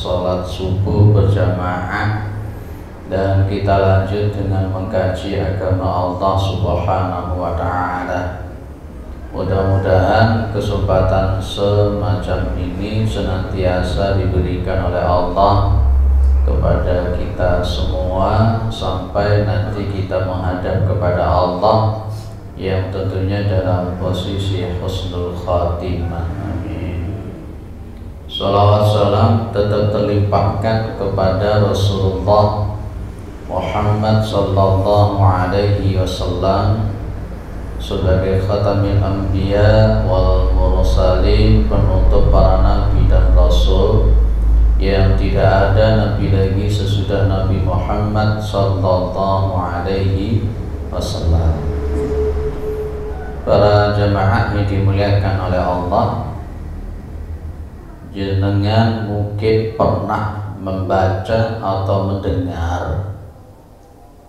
sholat subuh berjamaah, dan kita lanjut dengan mengkaji agama Allah Subhanahu wa Ta'ala. Mudah-mudahan kesempatan semacam ini senantiasa diberikan oleh Allah kepada kita semua sampai nanti kita menghadap kepada Allah yang tentunya dalam posisi husnul khatimah. Amin. Salawat salam tetap terlimpahkan kepada Rasulullah Muhammad sallallahu alaihi wasallam sebagai khatamil anbiya wal mursalin, penutup para nabi dan rasul, yang tidak ada nabi lagi sesudah Nabi Muhammad sallallahu alaihi wasallam. Para jamaah yang dimuliakan oleh Allah, jenengan mungkin pernah membaca atau mendengar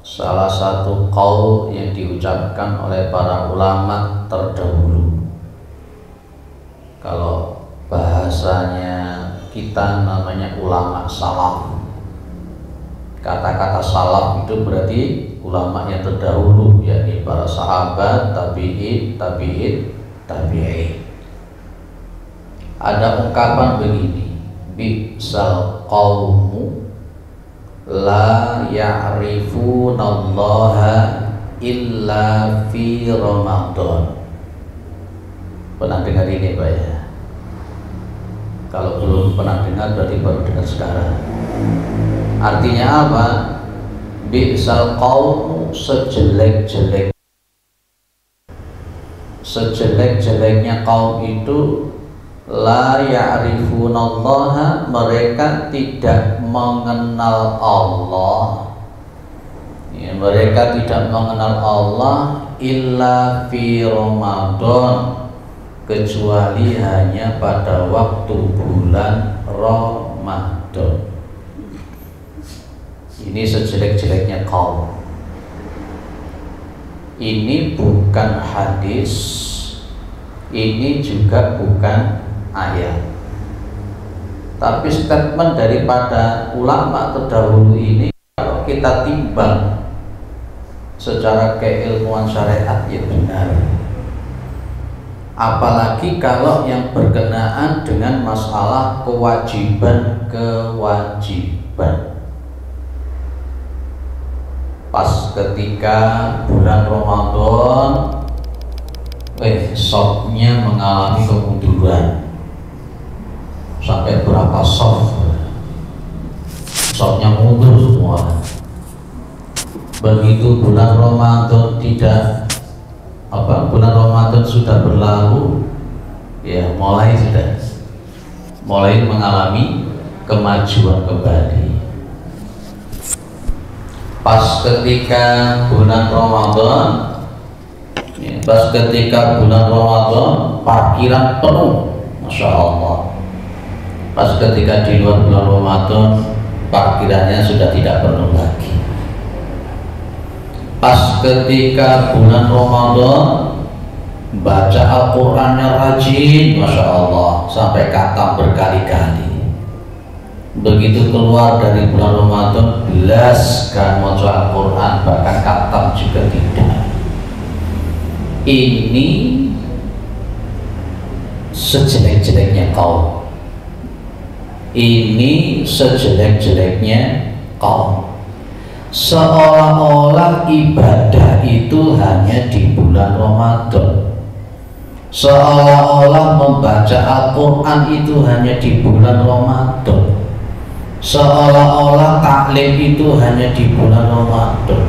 salah satu qaul yang diucapkan oleh para ulama terdahulu. Kalau bahasanya kita namanya ulama salaf. Kata-kata salaf itu berarti ulama yang terdahulu, yakni para sahabat, tabi'in. Ada ungkapan begini, bi'sal qaumu la ya'rifunallaha illa fi Ramadan. Pernah dengar ini Pak ya? Kalau belum pernah dengar berarti baru dengar sekarang. Artinya apa? Bi'sal qaumu, sejelek-jeleknya kaum itu, la ya'rifunallaha, mereka tidak mengenal Allah ya, mereka tidak mengenal Allah illa fi Ramadan, kecuali hanya pada waktu bulan Ramadan. Ini sejelek-jeleknya kaum. Ini bukan hadis, ini juga bukan ayat, tapi statement daripada ulama terdahulu ini kalau kita timbang secara keilmuan syariat ya benar. Apalagi kalau yang berkenaan dengan masalah kewajiban. Pas ketika bulan Ramadan, sofnya mengalami kemunduran sampai berapa sofnya mundur semua. Begitu bulan Ramadan bulan Ramadan sudah berlalu, ya mulai mengalami kemajuan kembali. Pas ketika bulan Ramadan, parkiran penuh, Masya Allah. Pas ketika di luar bulan Ramadan, parkirannya sudah tidak penuh lagi. Pas ketika bulan Ramadan, baca Al-Qurannya rajin, Masya Allah, sampai khatam berkali-kali. Begitu keluar dari bulan Ramadan, belas kan mau Al-Quran, bahkan khatam juga tidak. Ini sejelek-jeleknya kaum. Seolah-olah ibadah itu hanya di bulan Ramadan, seolah-olah membaca Al-Quran itu hanya di bulan Ramadan, seolah-olah taklim itu hanya di bulan Ramadan.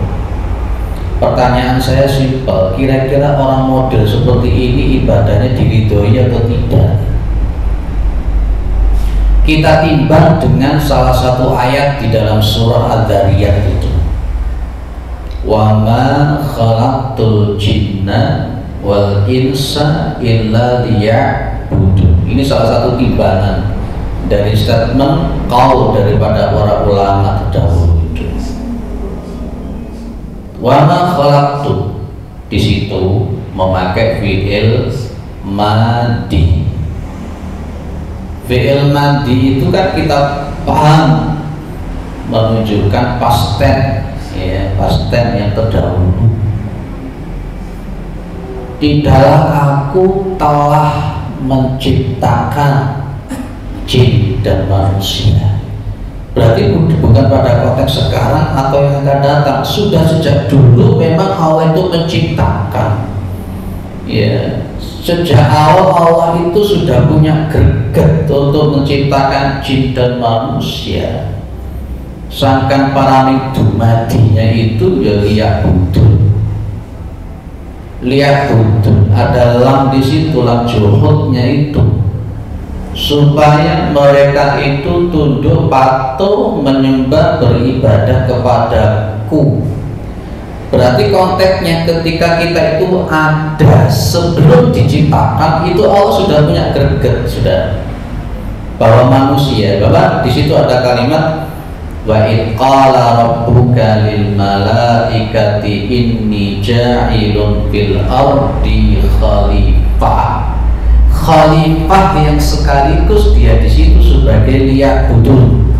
Pertanyaan saya simpel, kira-kira orang model seperti ini ibadahnya diridhoi atau tidak? Kita timbang dengan salah satu ayat di dalam surah Ad-Dzariyat itu, wa ma khalaqtul jinna wal insa illa liya'budun. Ini salah satu timbangan dari statement qaul daripada para ulama terdahulu itu. Wa ma khalaqtu, di situ memakai fi'il madi. Fi'il madi itu kan kita paham menunjukkan past tense, ya, past tense yang terdahulu. Tidaklah aku telah menciptakan jin dan manusia. Berarti bukan pada konteks sekarang atau yang akan datang. Sudah sejak dulu memang Allah itu menciptakan. Ya, sejak awal Allah itu sudah punya greget untuk menciptakan jin dan manusia. Sangkan paramik dumadinya itu ya lihat budun, ada lam di situ, lam juhudnya itu, supaya mereka itu tunduk patuh menyembah beribadah kepadaku. Berarti konteksnya ketika kita itu ada sebelum diciptakan itu Allah sudah punya greget, sudah bahwa manusia, bahwa di situ ada kalimat wa id qala rabbuka lil malaikati inni ja'ilun fil ardi khalifah. Khalifah yang sekaligus dia di situ sebagai liya'budun,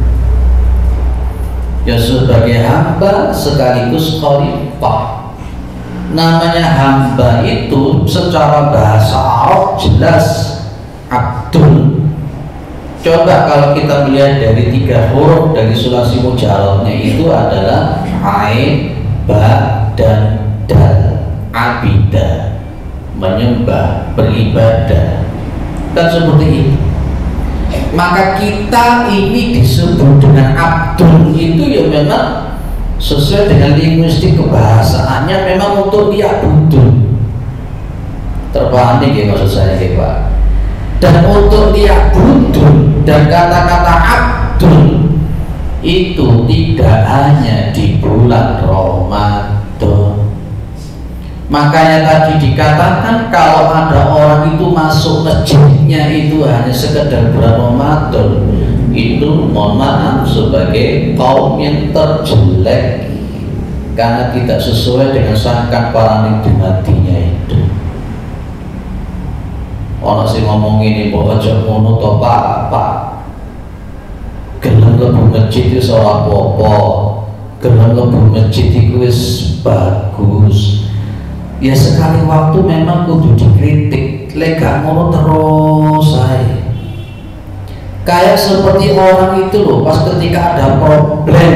ya sebagai hamba sekaligus khalifah. Namanya hamba itu secara bahasa Arab jelas abdun. Coba kalau kita melihat dari 3 huruf dari sulasi mujarradnya itu adalah ain, ba, dan dal. Abida, menyembah, beribadah, kan seperti itu. Maka kita ini disebut dengan abdun itu ya memang sesuai dengan linguistik kebahasaannya, memang untuk liya'budun. Terpahami ya maksud saya ya Pak. Dan untuk liya'budun dan kata-kata abdun itu tidak hanya di bulan Ramadan. Makanya tadi dikatakan kalau ada orang itu masuk masjidnya itu hanya sekedar bulan Ramadan, itu mohon maaf sebagai kaum yang terjelek karena tidak sesuai dengan sangkaan paramik dumadinya itu. Ono sing ngomong ini mbok aja ngono to Pak. Gelem lebu masjid itu ora apa-apa. Gelem lebu masjid itu wis bagus. Ya sekali waktu memang kudu dikritik. Lek gak ngono terus ae. Kayak seperti orang itu loh, pas ketika ada problem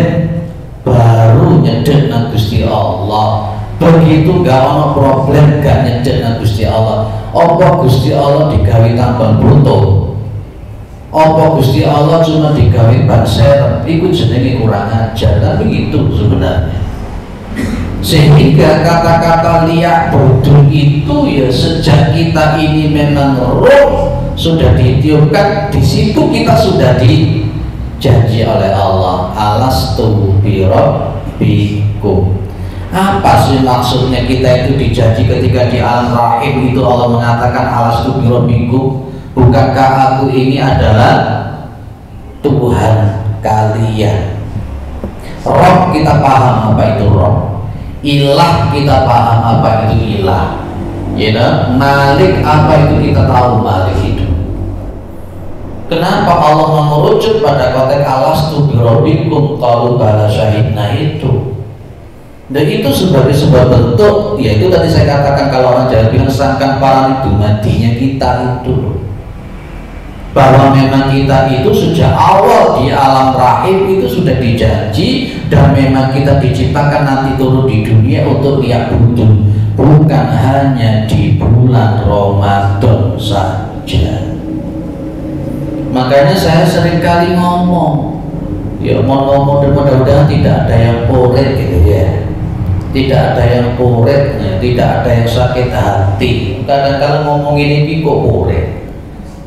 baru nyedek nang Gusti Allah. Begitu gak ono problem gak nyedek nang Gusti Allah. Apa Gusti Allah digawe tambang bruto? Apa Gusti Allah cuma digawe ban serep? Iku jenenge kurang ajar, tapi begitu sebenarnya. Sehingga kata-kata liya'budun itu ya sejak kita ini memang roh sudah ditiupkan, di situ kita sudah dijanji oleh Allah, alastu bi rabbikum. Apa sih maksudnya kita itu dijanji ketika di alam rahim itu Allah mengatakan alastu bi rabbikum? Bukankah aku ini adalah Tuhan kalian? Roh kita paham apa itu roh. Ilah kita paham apa itu ilah. Ya, Malik apa itu kita tahu Malik itu. Kenapa Allah mengerucut pada konteks alastu bi rabbikum qalu bala syahidna itu? Dan itu sebagai sebuah bentuk, yaitu tadi saya katakan kalau orang Jawa bilang sangkan paramik dumadinya kita itu, bahwa memang kita itu sejak awal di alam rahim itu sudah dijanji dan memang kita diciptakan nanti turun di dunia untuk liya'budun, bukan hanya di bulan Ramadan saja. Makanya saya seringkali ngomong, ya mau ngomong dan mudah-mudahan tidak ada yang poret gitu ya. Tidak ada yang poret, ya, tidak ada yang sakit hati. Kadang-kadang ngomong ini kok poret.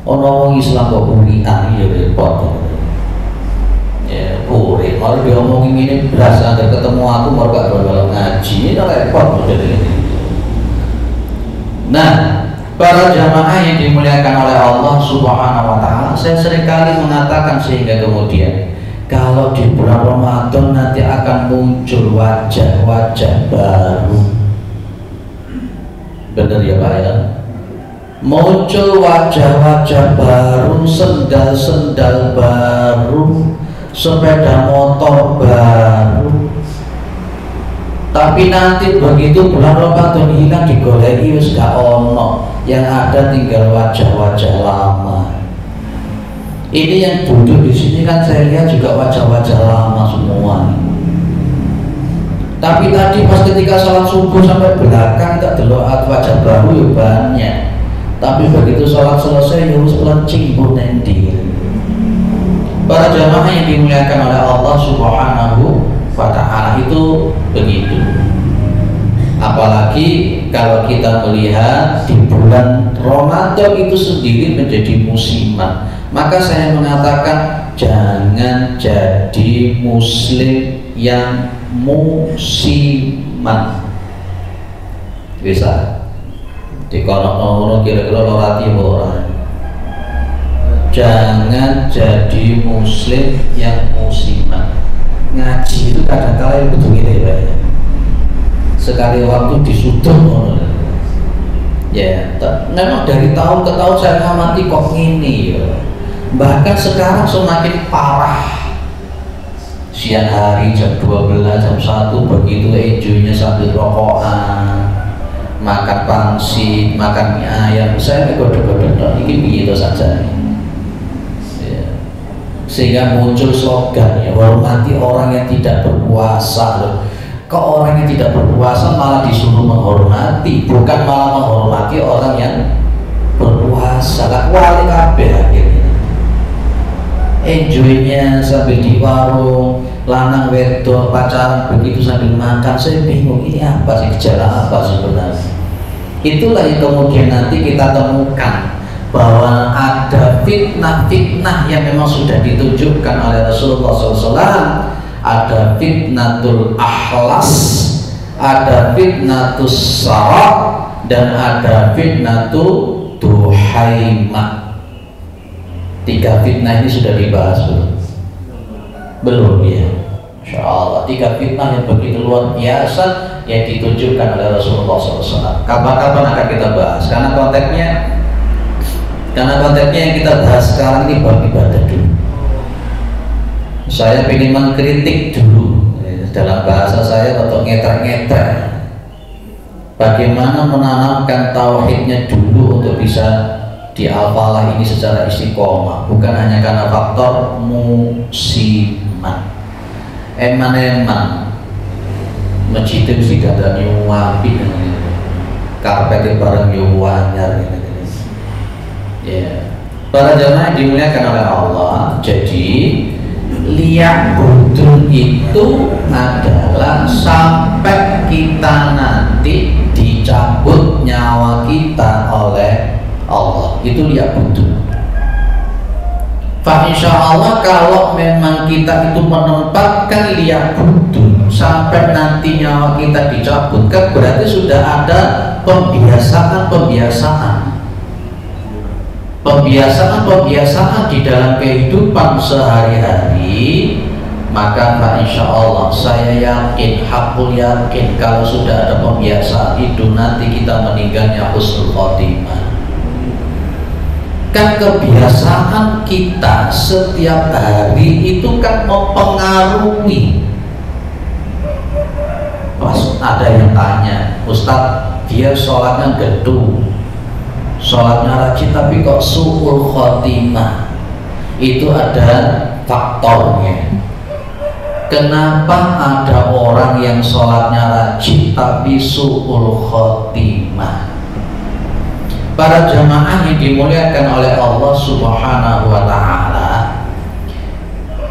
Orang Islam kok burian, ya repot. Ya poret. Kalau dia ngomongin ini berasa ada ketemu aku mau gak kalau ngaji, ini repot model ini. Nah, para jamaah yang dimuliakan oleh Allah Subhanahu wa Ta'ala, saya seringkali mengatakan sehingga kemudian kalau di bulan Ramadan nanti akan muncul wajah-wajah baru. Benar ya Pak ya? Muncul wajah-wajah baru, sendal-sendal baru, sepeda motor baru, tapi nanti begitu bulan Ramadan hilang digoleki wis gak ono, yang ada tinggal wajah-wajah lama. Ini yang duduk di sini kan saya lihat juga wajah-wajah lama semua. Tapi tadi pas ketika sholat subuh sampai belakang tak delok wajah baru ya banyak. Tapi begitu sholat selesai ya wis pelencing pun nanti. Para jamaah yang dimuliakan oleh Allah Subhanahu wa Ta'ala itu begitu. Apalagi kalau kita melihat di bulan Ramadan itu sendiri menjadi musiman. Maka saya mengatakan jangan jadi muslim yang musiman. Bisa dikono-kono kira-kira lorati orang. Jangan jadi muslim yang musiman. Ngaji itu kadang-kadang itu begini ya. Sekali waktu disuduh ya, memang dari tahun ke tahun saya ngamati kok ini ya. Bahkan sekarang semakin parah. Siang hari jam 12, jam 1 begitu enjoynya sambil rokokan, makan pangsit, makan mie ayam. Saya kode-kode ini begitu saja ya. Sehingga muncul slogan ya, hormati orang yang tidak berpuasa loh. Kok orang yang tidak berpuasa malah disuruh menghormati, bukan malah menghormati orang yang berpuasa. Lah wali kabeh akhirnya. Enjoynya sambil di warung, lanang wedok pacaran begitu sambil makan. Saya bingung ini apa sih, gejala apa sebenarnya? Itulah yang kemudian nanti kita temukan bahwa ada fitnah-fitnah yang memang sudah ditunjukkan oleh Rasulullah SAW. Ada fitnatul akhlas, ada fitnatus sarah, dan ada fitnatul duhaimah. 3 fitnah ini sudah dibahas belum? Belum ya. Insya Allah 3 fitnah yang begitu luar biasa yang ditunjukkan oleh Rasulullah SAW. Kapan-kapan akan kita bahas karena konteksnya yang kita bahas sekarang ini bab ibadah dulu. Saya ingin mengkritik dulu dalam bahasa saya untuk ngeter-ngeter. Bagaimana menanamkan tauhidnya dulu untuk bisa diapalah ini secara istiqomah, bukan hanya karena faktor musiman. Eman-eman masjid itu mesti ada nyuapi, karpet bareng nyuanyar ya. Para jamaah dimuliakan oleh Allah. Jadi liya'budun itu adalah sampai kita nanti dicabut nyawa kita oleh Allah, itu liya'budun. Fa insya Allah kalau memang kita itu menempatkan liya'budun sampai nanti nyawa kita dicabut, kan berarti sudah ada pembiasaan di dalam kehidupan sehari-hari. Maka insya Allah saya yakin, hakul yakin, kalau sudah ada pembiasaan itu nanti kita meninggalnya husnul khotimah. Kan kebiasaan kita setiap hari itu kan mempengaruhi. Pas ada yang tanya, Ustadz, dia sholatnya gedung, sholatnya rajin tapi kok su'ul khotimah. Itu ada faktornya. Kenapa ada orang yang sholatnya rajin tapi su'ul khotimah? Para jamaah yang dimuliakan oleh Allah Subhanahu wa Ta'ala,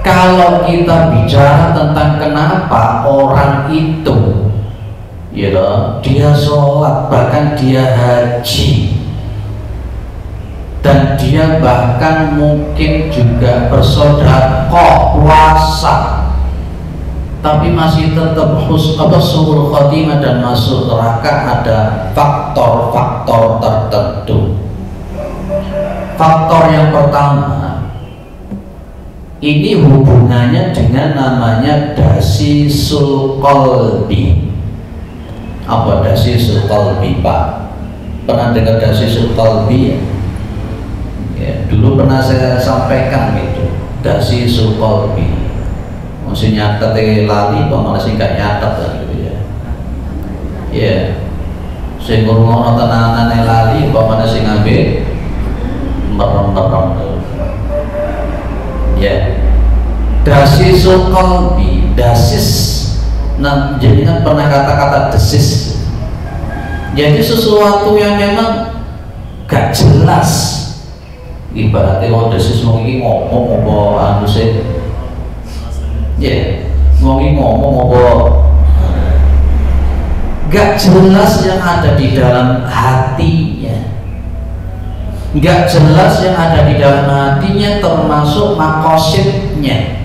kalau kita bicara tentang kenapa orang itu dia sholat, bahkan dia haji, dan dia bahkan mungkin juga bersedekah, puasa, tapi masih tetap su'ul khotimah dan masuk neraka, ada faktor-faktor tertentu. Faktor yang pertama, ini hubungannya dengan namanya dasisul qalbi. Apa dasisul qalbi, Pak? Pernah dengar dasisul qalbi? Ya, dulu pernah saya sampaikan itu, dasisul qalbi. mesti nyatet lali apa malah sing gak nyatet kan gitu ya. Iya. Sing ngurungono tenanane lali apa malah sing ngambil merem-merem. Ya. Dasisul qalbi, dasis. Nah, jadi kan pernah kata-kata desis. Jadi sesuatu yang memang gak jelas. Ibaratnya kalau desis mau ini ngomong apa anu sih. Ya, mau ini ngomong apa gak jelas yang ada di dalam hatinya. Gak jelas yang ada di dalam hatinya termasuk makosidnya.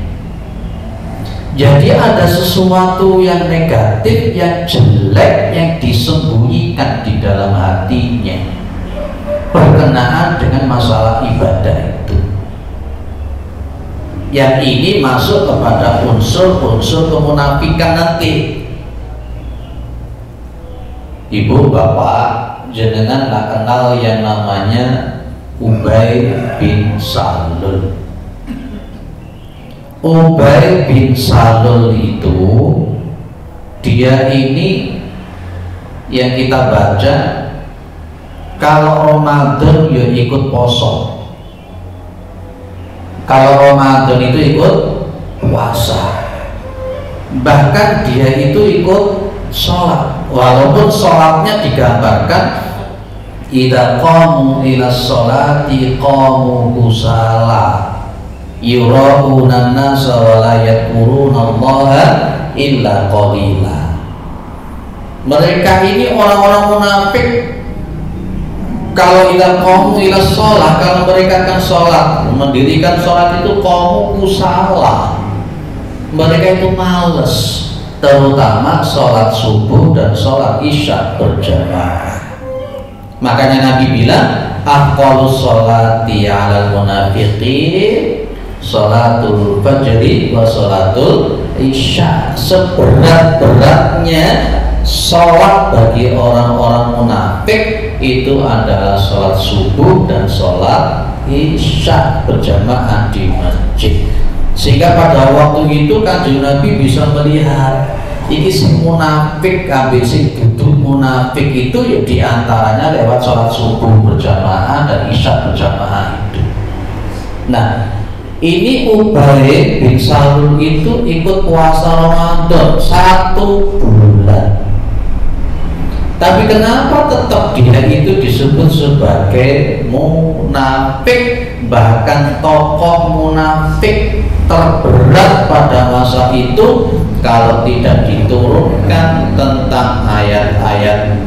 Jadi ada sesuatu yang negatif, yang jelek, yang disembunyikan di dalam hatinya berkenaan dengan masalah ibadah itu. Yang ini masuk kepada unsur-unsur kemunafikan nanti. Ibu bapak jenengan tak kenal yang namanya Ubay bin Salul. Ubay bin Salul itu dia ini yang kita baca kalau Ramadan ya ikut poso, kalau Ramadan itu ikut puasa, bahkan dia itu ikut sholat, walaupun sholatnya digambarkan idza qamu ila sholati qamu kusala yura'una an-nasa wa la yadhkuruna Allaha illa qalila. Mereka ini orang-orang munafik. Kalau idza qamu ila shalah, kalau mereka akan sholat, mendirikan sholat itu qamu kusala, mereka itu malas, terutama sholat subuh dan sholat isya berjamaah. Makanya Nabi bilang afdhalus sholati 'alal munafiqin sholatul fajri wa sholatul isya. Seberat-beratnya sholat bagi orang-orang munafik itu adalah sholat subuh dan sholat isya berjamaah di masjid. Sehingga pada waktu itu Kanjeng Nabi bisa melihat ini si munafik, ambil si duduk munafik itu ya diantaranya lewat sholat subuh berjamaah dan isya berjamaah itu. Nah, ini Ubay bin Salul itu ikut puasa Ramadan 1 bulan. Tapi kenapa tetap dia itu disebut sebagai munafik? Bahkan tokoh munafik terberat pada masa itu kalau tidak diturunkan tentang ayat-ayat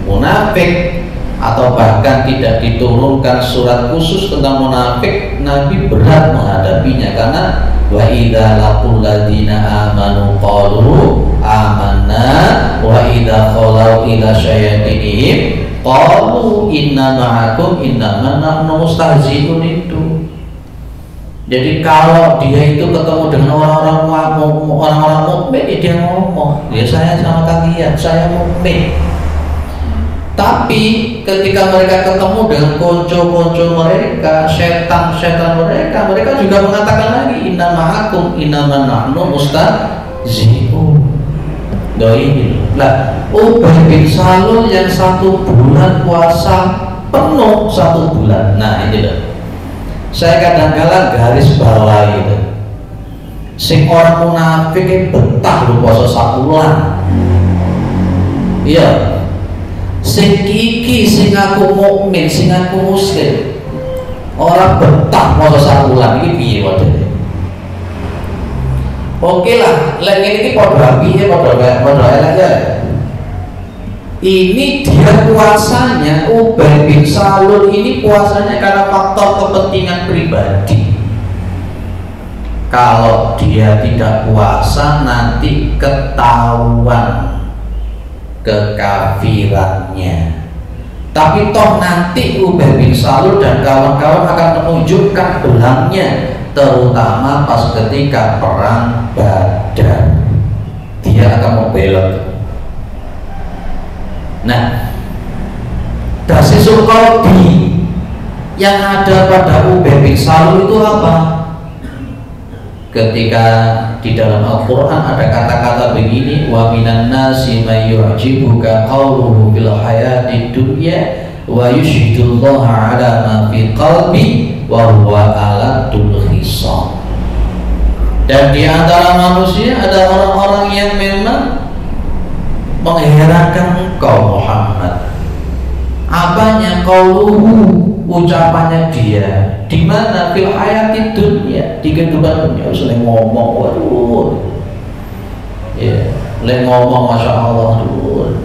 munafik atau bahkan tidak diturunkan surat khusus tentang munafik, Nabi berat menghadapinya. Karena wa idza laqul ladina amanu qalu amanna wa idza khalau ila syayatinihim qalu inna ma'akum innama nahnu mustahzi'un itu. Jadi kalau dia itu ketemu dengan orang-orang mukmin, dia ngomong, ya saya sama kalian, saya mukmin. Tapi ketika mereka ketemu dengan konco-konco mereka, setan-setan mereka, mereka juga mengatakan lagi inna ma'akum innama nahnu mustahzi'un. Ini lah Ubay bin Salul yang 1 bulan puasa penuh 1 bulan. Nah ini loh, saya kadang-kadang garis bawah itu. Sing orang munafik betah lu puasa 1 bulan. Iya. Sing kiki, sing aku mukmin, sing aku muslim, orang betah puasa 1 bulan. Ini piye waduh. Oke lah, lagi ini podo apinya, podo elek ya. Ini dia puasanya, Ubay bin Salul ini puasanya karena faktor kepentingan pribadi. Kalau dia tidak puasa nanti ketahuan kekafirannya. Tapi toh nanti Ubay bin Salul dan kawan-kawan akan menunjukkan belangnya, terutama pas ketika perang Badar. Dia akan membelot. Nah, dasisul qalbi yang ada pada Ubay bin Salul itu apa? Ketika di dalam Al-Quran ada kata-kata begini, wa minan nasi may yu'jibuka qawluhu bil hayati dunya wa yushhidullaha ala ma fi qalbi wa huwa aladul khisam. Dan di antara manusia ada orang-orang yang memang mengherankan engkau Muhammad. Apanya? Qauluhu, ucapannya dia. Di mana? Fil hayati dunya, di kehidupan dunia. Selain ngomong, waduh, ya, selain ngomong, masya Allah, waduh.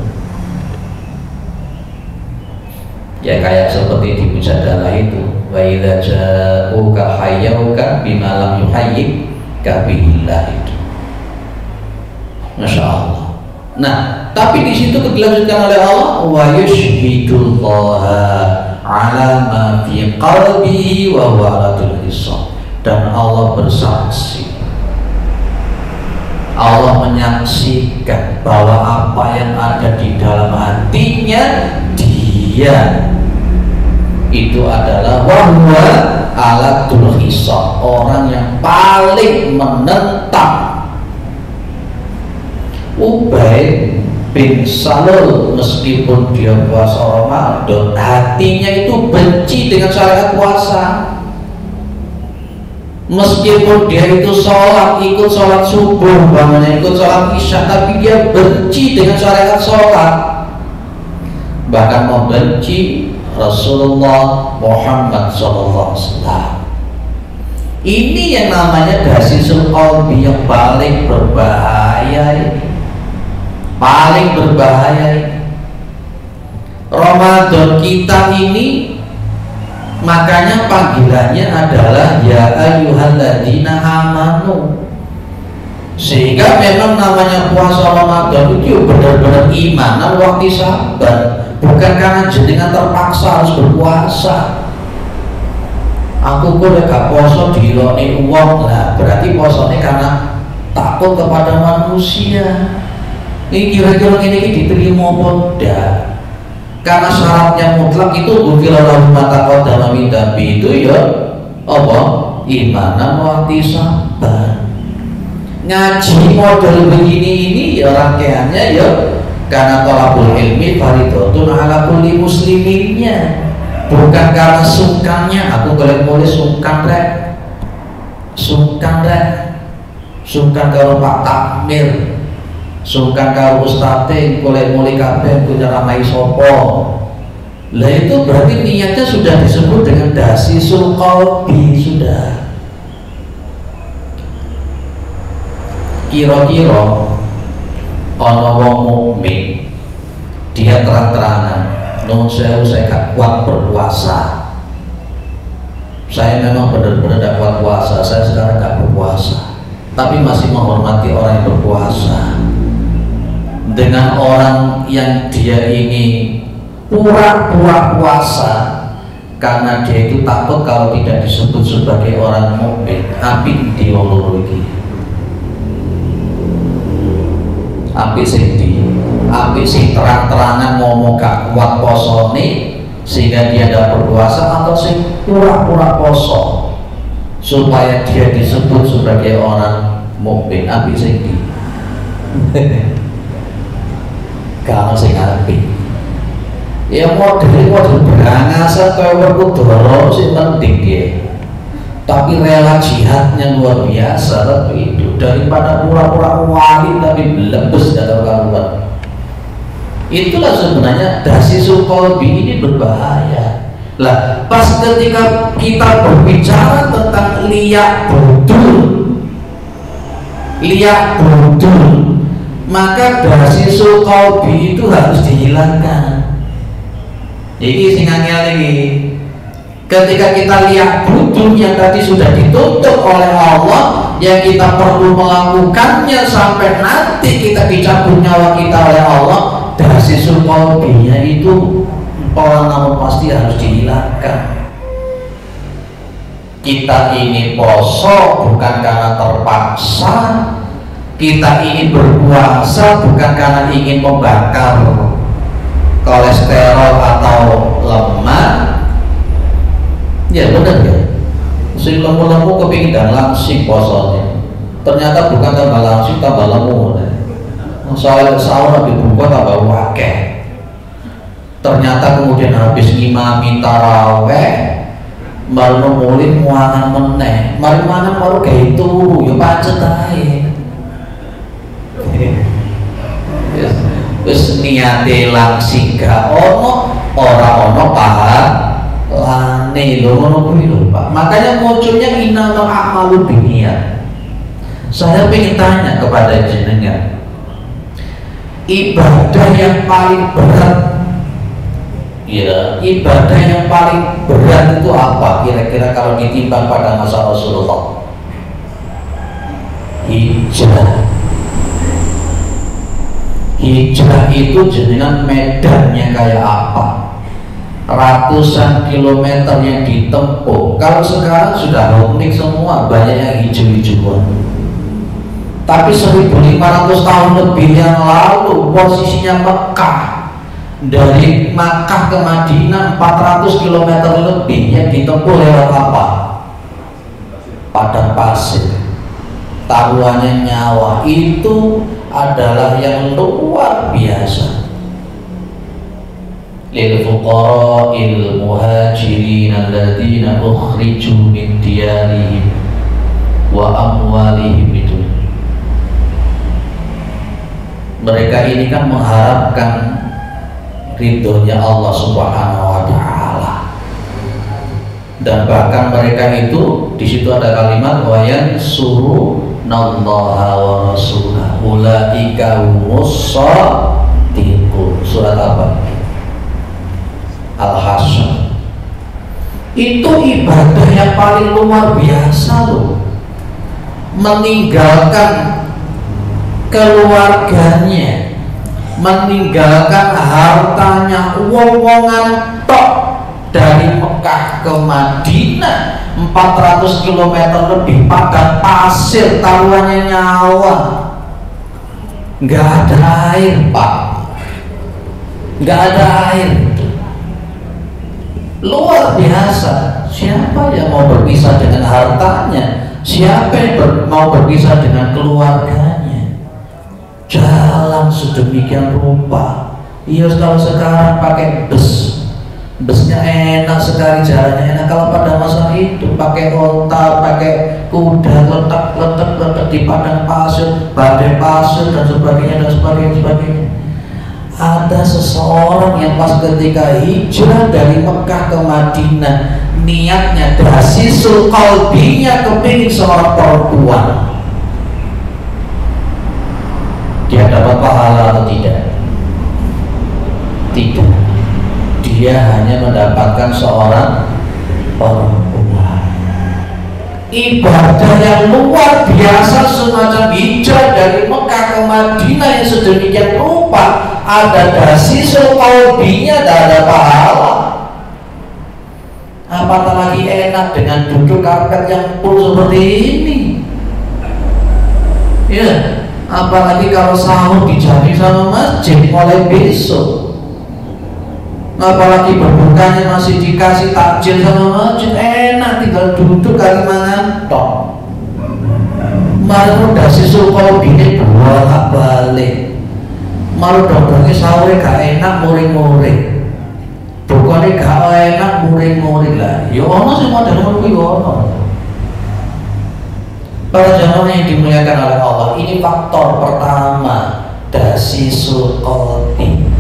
Ya kayak seperti di mujadalah itu, wa idza ja'uka hayyuka bima lam yuhayyik kabillah itu. Masya Allah. Nah, tapi di situ dilanjutkan oleh Allah, wa yushhidullaha ala ma fi qalbihi wa huwa aladul hisab. Dan Allah bersaksi, Allah menyaksikan bahwa apa yang ada di dalam hatinya dia itu adalah wa huwa aladul hisab, orang yang paling menentang. Ubay bin Salul meskipun dia puasa Ramadan, hatinya itu benci dengan syariat puasa. Meskipun dia itu sholat, ikut sholat subuh, bangunnya ikut sholat isya, tapi dia benci dengan syariat sholat, bahkan membenci Rasulullah Muhammad SAW. Ini yang namanya dasisul qalbi yang paling berbahaya ini. Paling berbahaya. Ramadan kita ini makanya panggilannya adalah ya ayyuhalladzina amanu. Sehingga memang namanya puasa Ramadan itu benar-benar imanan waktu sabar, bukan karena jenengan terpaksa harus berpuasa. Aku kok gak poso diloni uang lah, berarti posone karena takut kepada manusia. Ini kira-kira ini diterima apa enggak? Karena syaratnya mutlak itu ghufira ma taqaddama min dzambi itu ya apa? Imanan wa ihtisaban. Ngaji model begini ini ya rangkaiannya ya karena thalabul ilmi fardhatun ala kulli musliminnya, bukan karena sungkannya. Aku boleh mulai sungkan rek, sungkan kalau Pak Takmir, sungkan karo ustadz boleh mulai kabeh punya ramai sopo. Lah itu berarti niatnya sudah disebut dengan dasisul qalbi sudah. Kira-kira ana wong mukmin dia terang-terangan, "Non saya gak kuat berpuasa. Saya memang benar-benar gak kuat puasa. Saya sekarang gak berpuasa, tapi masih menghormati orang yang berpuasa." Dengan orang yang dia ini pura-pura puasa karena dia itu takut kalau tidak disebut sebagai orang mukmin, api di loro iki. Api sing terang-terangan ngomong gak kuat posone sehingga dia tidak berpuasa, atau sing pura-pura poso supaya dia disebut sebagai orang mukmin, api sing di kalau sing api. Ya model berangasa kaya Werkudara sing penting dia. Tapi rela jihadnya luar biasa, tapi itu daripada pura-pura wali tapi belebes dalam karuan. Itulah sebenarnya dasisul qalbi ini berbahaya. Lah, pas ketika kita berbicara tentang liyak budul, maka dasisul qalbi itu harus dihilangkan. Jadi singangnya lagi, ketika kita lihat budul yang tadi sudah ditutup oleh Allah, yang kita perlu melakukannya sampai nanti kita dicabut nyawa kita oleh Allah, dasisul qalbinya itu pola namun pasti harus dihilangkan. Kita ini poso bukan karena terpaksa, kita ini berpuasa bukan karena ingin membakar kolesterol atau lemak. Ya benar ya, si lemu-lemu kepingin dan langsing posonnya, ternyata bukan tambah langsung, tambah lemu. Soalnya sahur dibuka tambah wakeh. Ternyata kemudian habis ngimami taraweh, malu mulih muangan meneh, mari mangan baru kayak itu, ya pacet aja. Terus niate langsing gak ono, ora ono pahalane lho, ngono kuwi lho Pak. Makanya munculnya innamal a'malu binniyat. Saya pengen tanya kepada jenengan, ibadah yang paling berat, ya, ibadah yang paling berat itu apa kira-kira kalau ditimbang pada masa Rasulullah? Hijrah. Hijrah itu jenengan medannya kayak apa? Ratusan kilometer yang ditempuh. Kalau sekarang sudah homik semua, banyak yang hijau-hijauan. Tapi 1500 tahun lebih yang lalu posisinya Mekah, dari Makkah ke Madinah 400 km lebih yang ditempuh lewat apa? Padang pasir. Taruhannya nyawa. Itu adalah yang luar biasa. Lil fuqara'il muhajirin alladziina ukhriju min diyarihim wa amwalihim. Itu mereka ini kan mengharapkan ridhonya Allah Subhanahu wa taala. Dan bahkan mereka itu di situ ada kalimat wa yansurunallaha wa rasulahu ulaika humus shadiqun. Surat apa? Al-Hasyr. Itu ibadah yang paling luar biasa loh. Meninggalkan keluarganya, meninggalkan hartanya, wong-wongan tok, dari Mekah ke Madinah 400 km lebih, padang pasir, taruhannya nyawa, nggak ada air Pak, nggak ada air. Luar biasa. Siapa yang mau berpisah dengan hartanya? Siapa yang mau berpisah dengan keluarganya? Jalan sedemikian rupa. Iya, kalau sekarang pakai bus, busnya enak sekali, jalannya enak. Kalau pada masa itu pakai onta, pakai kuda, letak di padang pasir, badai pasir dan sebagainya dan sebagainya. Ada seseorang yang pas ketika hijrah dari Mekah ke Madinah, niatnya dasisul qalbinya kepingin seorang perempuan. Dia dapat pahala atau tidak? Tidak. Dia hanya mendapatkan seorang perempuan. Ibadah yang luar biasa semacam hijrah dari Mekah ke Madinah yang sedemikian rupa, ada dasisul qalbinya, tidak ada pahala. Apatah lagi enak dengan duduk karpet yang full seperti ini. Ya, apalagi kalau sahur dijadi sama masjid mulai besok. Apalagi berbukanya masih dikasih takjil sama masjid, enak tinggal duduk kali mangan tok. Malu dasisul qalbinya bolak-balik. Malu dokternya sahurnya gak enak, muring-muring. Bukannya gak enak, muring-muring lah. Ya ono sih model ngono kuwi ono. Para jamaah yang dimuliakan oleh Allah, ini faktor pertama, dasisul qalbi.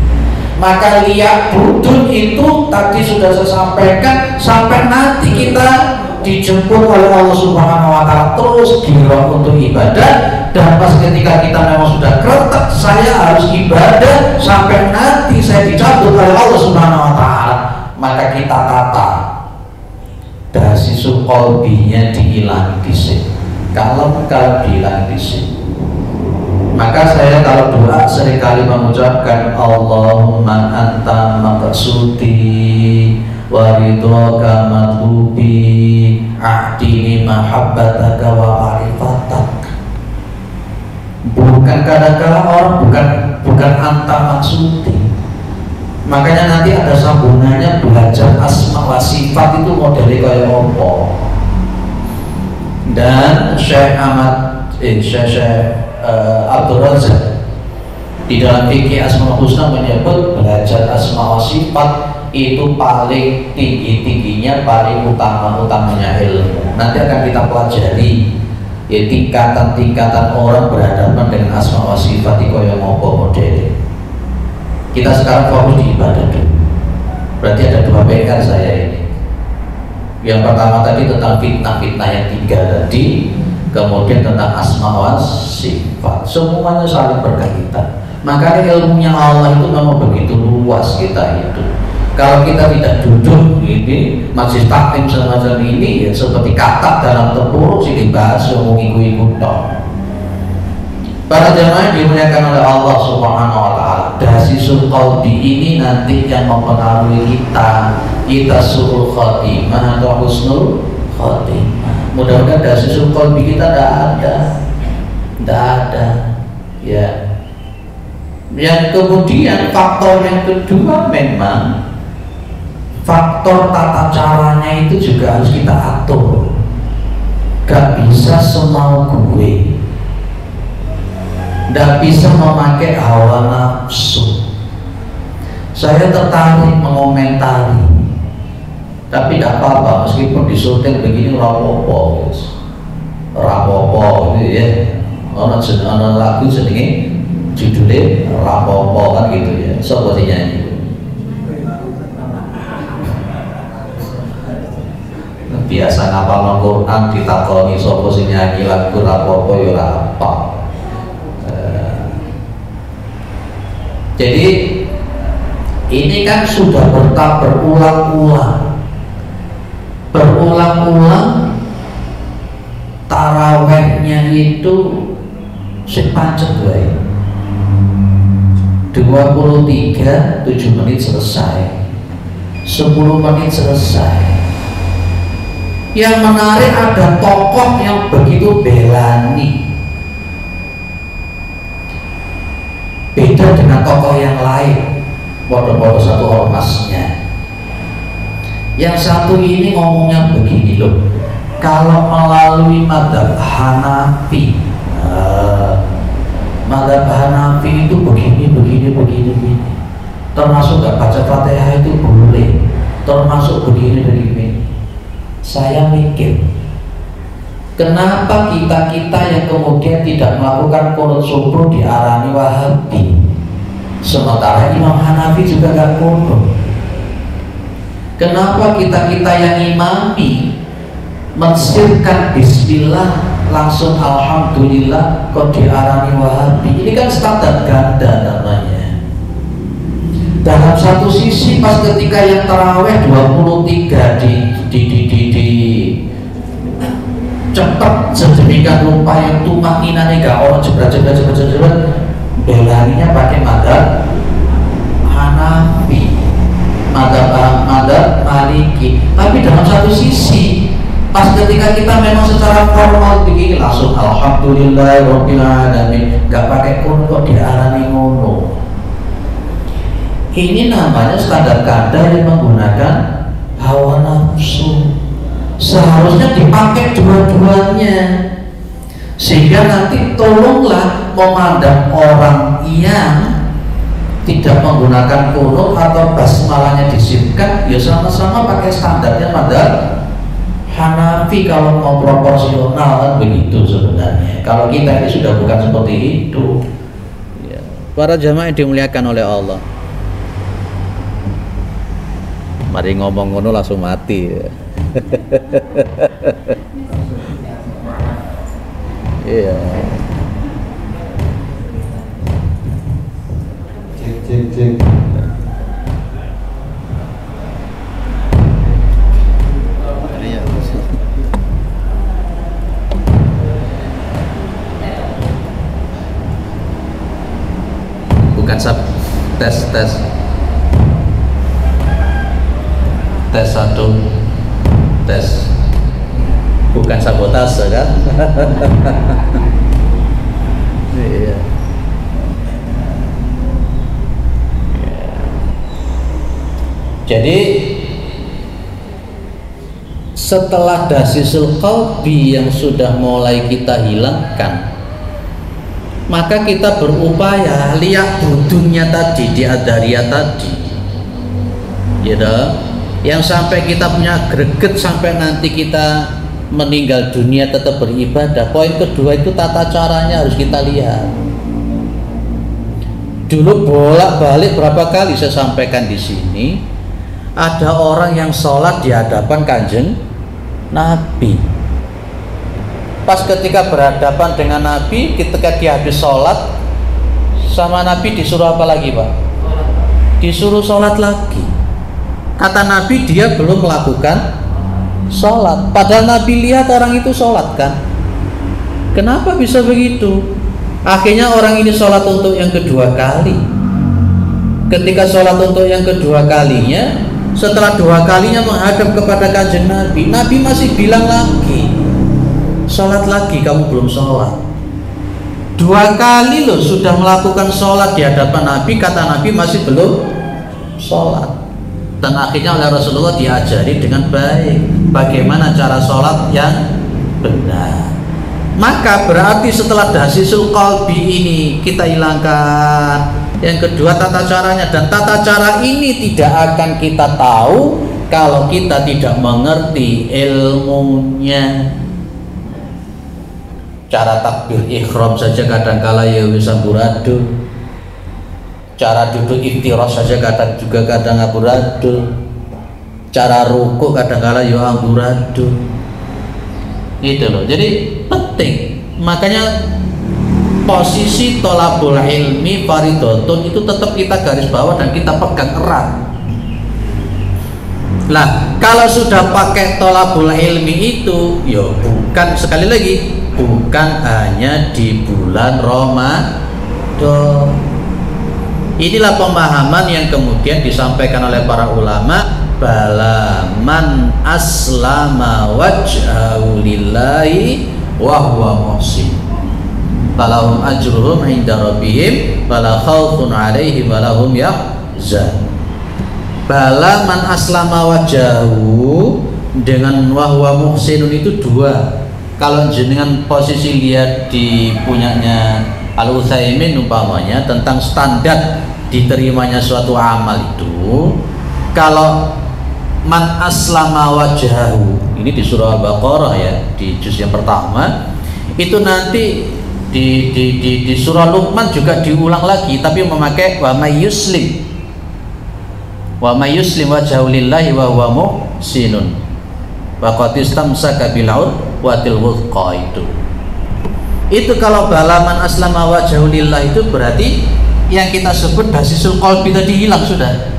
Maka lihat budun itu tadi sudah saya sampaikan, sampai nanti kita dijemput oleh Allah Subhanahu wa taala terus girang untuk ibadah. Dan pas ketika kita memang sudah kretek, saya harus ibadah sampai nanti saya dicabut oleh Allah Subhanahu wa taala, maka kita tata dasisul qalbinya dihilang disik, kalau dihilang disik. Maka saya kalau doa seringkali mengucapkan Allahumma anta maqsudi wa ridhoka matlubi a'tini mahabbataka wa ma'rifatak. Bukan kadang-kadang orang bukan anta maksudi. Makanya nanti ada sambungannya belajar asma wa sifat itu modelnya kayak apa. Dan Syekh Ahmad Syekh Abdul Razak di dalam fikih Asmaul Husna menyebut belajar asma wa sifat itu paling tinggi-tingginya, paling utama-utamanya ilmu. Nanti akan kita pelajari ya tingkatan-tingkatan orang berhadapan dengan asma wa sifat itu yang apa model. Kita sekarang fokus di ibadah dulu. Berarti ada dua PR saya ini. Yang pertama tadi tentang fitnah-fitnah yang tiga tadi, kemudian tentang asma wa sifat. Semuanya saling berkaitan. Makanya ilmunya Allah itu memang begitu luas kita itu. Kalau kita tidak duduk ini masih taklim semacam ini ya seperti katak dalam tempurung sih dibahas semua ikut-ikut dong. Para jemaah dimuliakan oleh Allah Subhanahu wa taala. Dasisul qalbi ini nanti yang mempengaruhi kita suruh khotimah atau husnul khotimah. Mudah-mudahan dasisul qalbi kita tidak ada. Ya. Yang kemudian faktor yang kedua memang faktor tata caranya itu juga harus kita atur. Gak bisa semau gue. Tidak bisa memakai hawa nafsu. Saya tertarik mengomentari, tapi tidak apa-apa meskipun disyuting begini rapopo, gitu ya. Orang lagu sedikit judulnya rapopo kan gitu ya. Sobat nyanyi. Biasa ngapal Quran ditakoni sopo sing nyanyi lagu rapopo ya apa. Jadi ini kan sudah berulang-ulang tarawehnya itu sepancet wae 23 7 menit selesai, 10 menit selesai. Yang menarik ada tokoh yang begitu belani, beda dengan tokoh yang lain, bodoh-bodoh satu ormasnya. Yang satu ini ngomongnya begini loh, kalau melalui madhab Hanafi, madhab Hanafi itu begini, termasuk gak baca Fatihah itu boleh, termasuk begini. Saya mikir, kenapa kita yang kemudian tidak melakukan qunut subuh diarani Wahabi, sementara Imam Hanafi juga gak qunut? Kenapa kita yang imami mensirkan bismillah langsung alhamdulillah kok diarani Wahabi? Ini kan standar ganda namanya. Dalam satu sisi pas ketika yang taraweh 23 di cepat sedemikian rupa yang tumak ninane gak orang jebret belarinya pakai madhab Hanafi, madhab Maliki. Tapi dalam satu sisi pas ketika kita memang secara formal begini langsung alhamdulillah rabbil alamin, gak pakai qunut kok diarani ngono. Ini namanya standar ganda yang menggunakan hawa nafsu. Seharusnya dipakai dua-duanya, sehingga nanti tolonglah memandang orang yang tidak menggunakan qunut atau basmalahnya disipkan, ya sama-sama pakai standarnya madhab Hanafi kalau mau proporsional kan begitu sebenarnya. Kalau kita ini sudah bukan seperti itu. Para jamaah yang dimuliakan oleh Allah, mari ngomong ngono langsung mati. Iya. Cek. Bukan tes 1 tes, bukan sabotase kan? Iya. Jadi setelah dasisul qalbi yang sudah mulai kita hilangkan, maka kita berupaya lihat budungnya tadi di adariyah tadi, gitu, yang sampai kita punya greget sampai nanti kita meninggal dunia tetap beribadah. Poin kedua itu tata caranya harus kita lihat. Dulu bolak-balik berapa kali saya sampaikan di sini, ada orang yang sholat di hadapan Kanjeng Nabi. Pas ketika berhadapan dengan Nabi, ketika dia habis sholat, sama Nabi disuruh apa lagi, Pak? Disuruh sholat lagi. Kata Nabi dia belum melakukan sholat, padahal Nabi lihat orang itu sholat kan. Kenapa bisa begitu? Akhirnya orang ini sholat untuk yang kedua kali. Ketika sholat untuk yang kedua kalinya, setelah 2 kalinya menghadap kepada Kanjeng Nabi, Nabi masih bilang lagi, sholat lagi, kamu belum sholat. 2 kali loh sudah melakukan sholat di hadapan Nabi, kata Nabi masih belum sholat. Dan akhirnya oleh Rasulullah diajari dengan baik bagaimana cara sholat yang benar. Maka berarti setelah dasisul qalbi ini kita hilangkan, yang kedua tata caranya, dan tata cara ini tidak akan kita tahu kalau kita tidak mengerti ilmunya. Cara takbir ihram saja kadangkala ya bisa amburadul, cara duduk iftiras saja kadang amburadul, cara ruku kadangkala ya amburadul, gitu loh. Jadi penting, makanya posisi tolabul ilmi faridotun itu tetap kita garis bawah dan kita pegang erat. Lah kalau sudah pakai tolabul ilmi itu, ya bukan, sekali lagi, bukan hanya di bulan Ramadan. Inilah pemahaman yang kemudian disampaikan oleh para ulama, bala man aslama wajhahu lillahi wa huwa muhsin falahum ajruhum inda rabbihim wala khaufun alaihim wala hum yahzanun. Bala man aslama wajhahu dengan wa huwa muhsinun itu 2. Kalau jenengan posisi lihat di punyanya Al-Utsaimin umpamanya tentang standar diterimanya suatu amal itu, kalau man aslama wajhahu ini di surah Al-Baqarah ya, di juz yang pertama itu, nanti di surah Luqman juga diulang lagi tapi memakai wa may yuslim wajhahu lillahi wa huwa muhsinun wa qad istamsaka bil urwatil wuthqa. Itu kalau balaman aslama wajhahu lillahi itu berarti yang kita sebut dasisul qalbi tadi hilang sudah.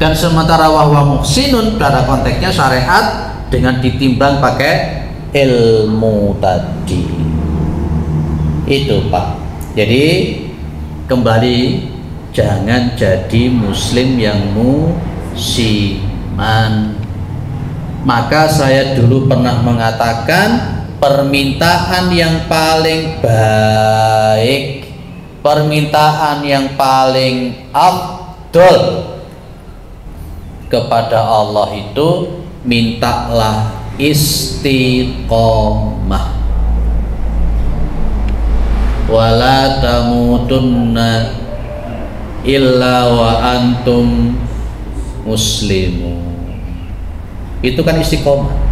Dan sementara wahwa muhsinun pada konteksnya syariat dengan ditimbang pakai ilmu tadi. Itu Pak. Jadi kembali, jangan jadi muslim yang musiman. Maka saya dulu pernah mengatakan permintaan yang paling baik, permintaan yang paling afdol kepada Allah itu mintalah istiqomah. Wala tamutunna illa wa antum muslimun. Itu kan istiqomah.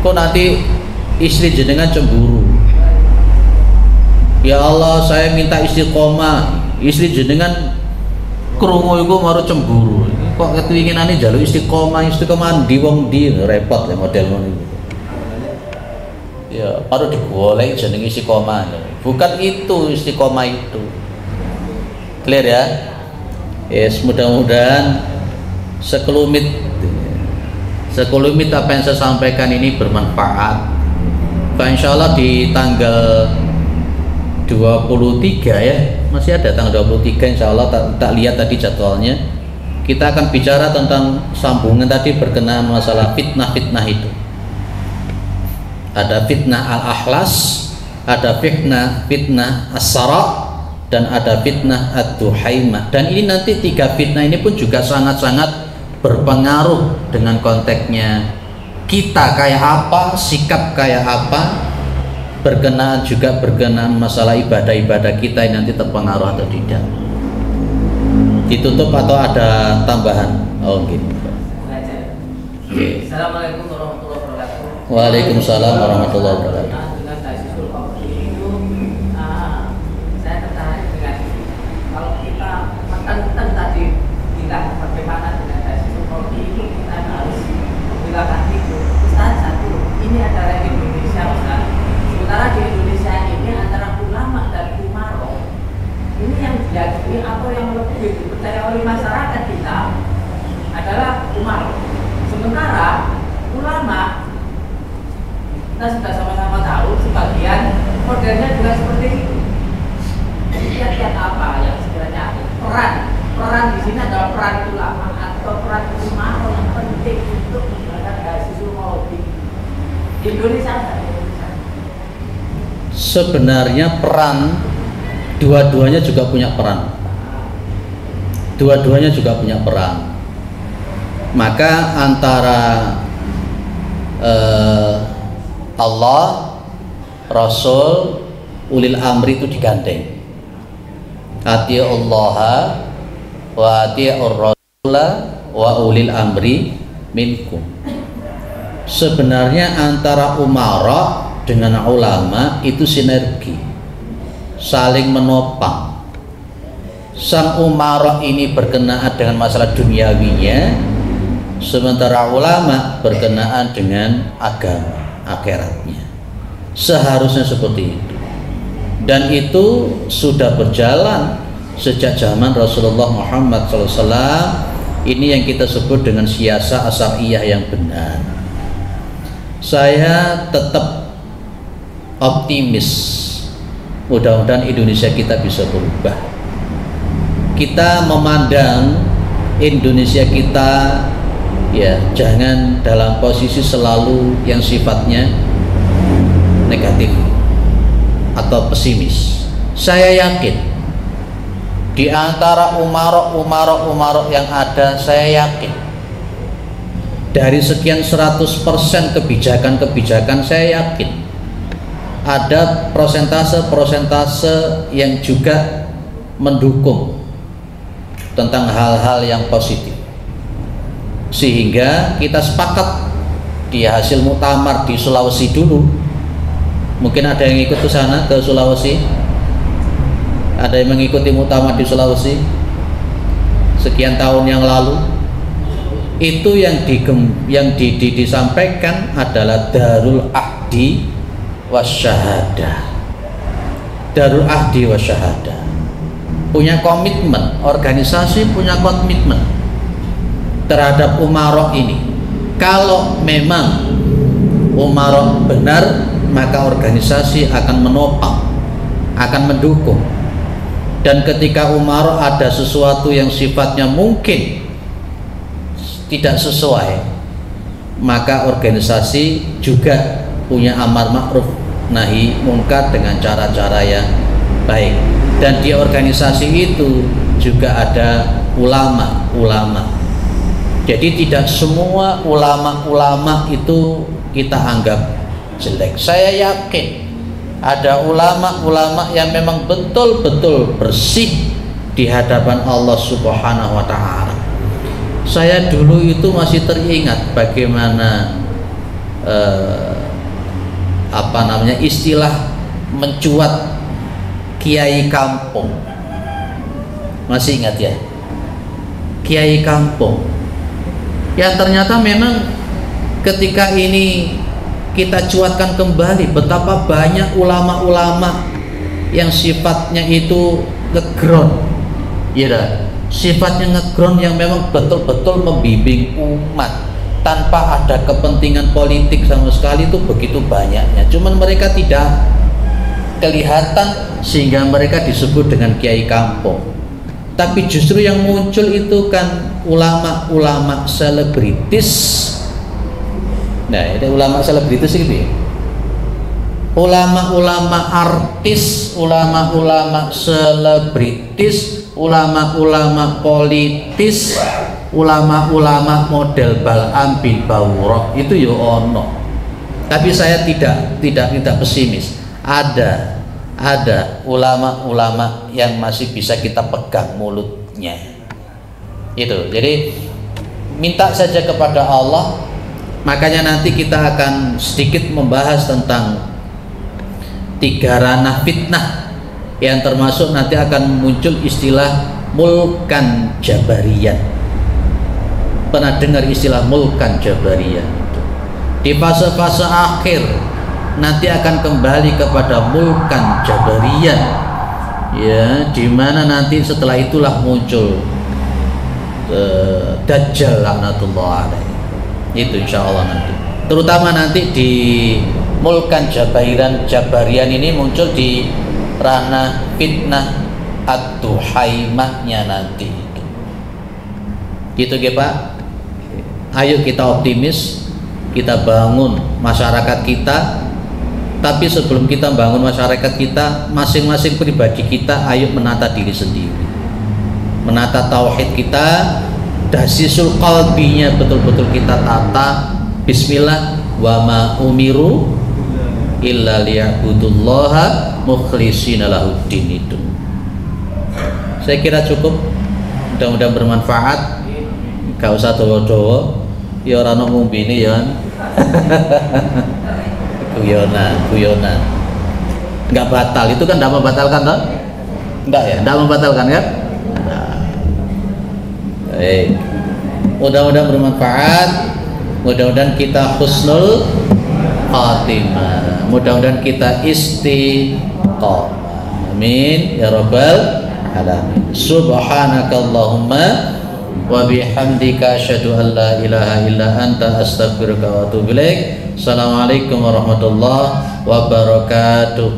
Kok nanti istri jenengan cemburu, ya Allah saya minta istiqomah, istri jenengan krungu iku mau cemburu, kok kepinginane njaluk istiqomah ndi wong ndi, repot ya model ngono iki. Ya baru digolek jeneng istiqomah. Bukan itu istiqomah itu. Clear ya? Yes, mudah-mudahan sekelumit apa yang saya sampaikan ini bermanfaat. Insya Allah di tanggal 23 ya, masih ada tanggal 23 insya Allah, tak lihat tadi jadwalnya, kita akan bicara tentang sambungan tadi berkenaan masalah fitnah-fitnah itu. Ada fitnah al-ahlas, ada fitnah as-sara, dan ada fitnah ad-duhaimah. Dan ini nanti 3 fitnah ini pun juga sangat-sangat berpengaruh dengan konteksnya kita kayak apa, sikap kayak apa, berkenaan masalah ibadah-ibadah kita yang nanti terpengaruh atau tidak. Ditutup atau ada tambahan? Oh gitu. Assalamualaikum warahmatullahi wabarakatuh. Waalaikumsalam warahmatullahi wabarakatuh. Dengan Tasisul Kopi itu, saya tertarik dengan kalau kita menekan tadi bilang bagaimana dengan Tasisul Kopi itu kita harus menggunakan itu. Ustaz, satu, ini adalah Indonesia, Ustaz. Sementara di Indonesia ini antara ulama dan umaro ini yang diyakini atau yang lebih dipercaya oleh masyarakat kita adalah umaro. Sementara ulama kita sudah sama-sama tahu sebagian modelnya juga seperti itu. Kiat-kiat apa yang sebenarnya peran di sini adalah peran ulama atau peran umaro yang penting untuk menjaga Tasisul Kopi di Indonesia. Sebenarnya peran dua-duanya juga punya peran. Dua-duanya juga punya peran. Maka antara Allah, Rasul, ulil amri itu digandeng. Atiullaha wa atiur rasula wa ulil amri minkum. Sebenarnya antara umara dengan ulama itu sinergi, saling menopang. Sang umara ini berkenaan dengan masalah duniawinya, sementara ulama berkenaan dengan agama akhiratnya. Seharusnya seperti itu, dan itu sudah berjalan sejak zaman Rasulullah Muhammad SAW. Ini yang kita sebut dengan siasah asariyah yang benar. Saya tetap optimis, mudah-mudahan Indonesia kita bisa berubah. Kita memandang Indonesia kita ya jangan dalam posisi selalu yang sifatnya negatif atau pesimis. Saya yakin di antara umarok yang ada, saya yakin dari sekian 100% kebijakan-kebijakan, saya yakin ada persentase yang juga mendukung tentang hal-hal yang positif, sehingga kita sepakat di hasil muktamar di Sulawesi dulu. Mungkin ada yang ikut ke sana, ke Sulawesi, ada yang mengikuti muktamar di Sulawesi sekian tahun yang lalu. Itu yang disampaikan adalah Darul Ahdi Wasyahadah. Darul Ahdi Wasyahadah punya komitmen, organisasi punya komitmen terhadap umarok ini. Kalau memang umarok benar, maka organisasi akan menopang, akan mendukung. Dan ketika umarok ada sesuatu yang sifatnya mungkin tidak sesuai, maka organisasi juga punya amar ma'ruf nahi mungkar dengan cara-cara yang baik. Dan di organisasi itu juga ada ulama-ulama. Jadi tidak semua ulama-ulama itu kita anggap jelek. Saya yakin ada ulama-ulama yang memang betul-betul bersih di hadapan Allah Subhanahu wa Ta'ala. Saya dulu itu masih teringat bagaimana istilah mencuat kiai kampung. Masih ingat ya? Kiai kampung yang ternyata memang ketika ini kita cuatkan kembali betapa banyak ulama-ulama yang sifatnya itu ngeground, ya, sifatnya ngeground yang memang betul-betul membimbing umat tanpa ada kepentingan politik sama sekali. Itu begitu banyaknya, cuman mereka tidak kelihatan sehingga mereka disebut dengan kiai kampung. Tapi justru yang muncul itu kan ulama-ulama selebritis. Nah, ini ulama selebritis gitu ya. Ulama-ulama artis, ulama-ulama selebritis, ulama-ulama politis ulama-ulama model Bal'am bin Bawrah itu yo ono. Tapi saya tidak pesimis. Ada ulama-ulama yang masih bisa kita pegang mulutnya. Itu. Jadi minta saja kepada Allah. Makanya nanti kita akan sedikit membahas tentang 3 ranah fitnah yang termasuk nanti akan muncul istilah mulkan jabariyah. Pernah dengar istilah mulkan jabariyah? Di fase-fase akhir nanti akan kembali kepada mulkan jabariyah, ya, di mana nanti setelah itulah muncul Dajjal laknatullah alaihi. Itu insya Allah nanti. Terutama nanti di mulkan jabarian ini muncul di ranah fitnah ad-duhaimahnya nanti. Gitu ya Pak. Ayo kita optimis, kita bangun masyarakat kita. Tapi sebelum kita bangun masyarakat kita, masing-masing pribadi kita ayo menata diri sendiri, menata tauhid kita, dasisul qalbinya betul-betul kita tata. Bismillah, wa ma umiru illa liya'budullaha mukhlishina lahuddin. Itu saya kira cukup, mudah-mudahan bermanfaat. Gak usah dowo-dowo, ya ora ono ngumbine ya. Guyonan. Enggak batal, itu kan tidak membatalkan toh? Enggak ya, tidak membatalkan kan? Nah. Baik. Mudah-mudahan bermanfaat. Mudah-mudahan kita husnul khatimah. Mudah-mudahan kita istiqomah. Amin ya rabbal alamin. Subhanakallahumma wa bihamdika asyhadu an la ilaha illa anta astaghfiruka wa atubu ilaik. Assalamualaikum warahmatullahi wabarakatuh.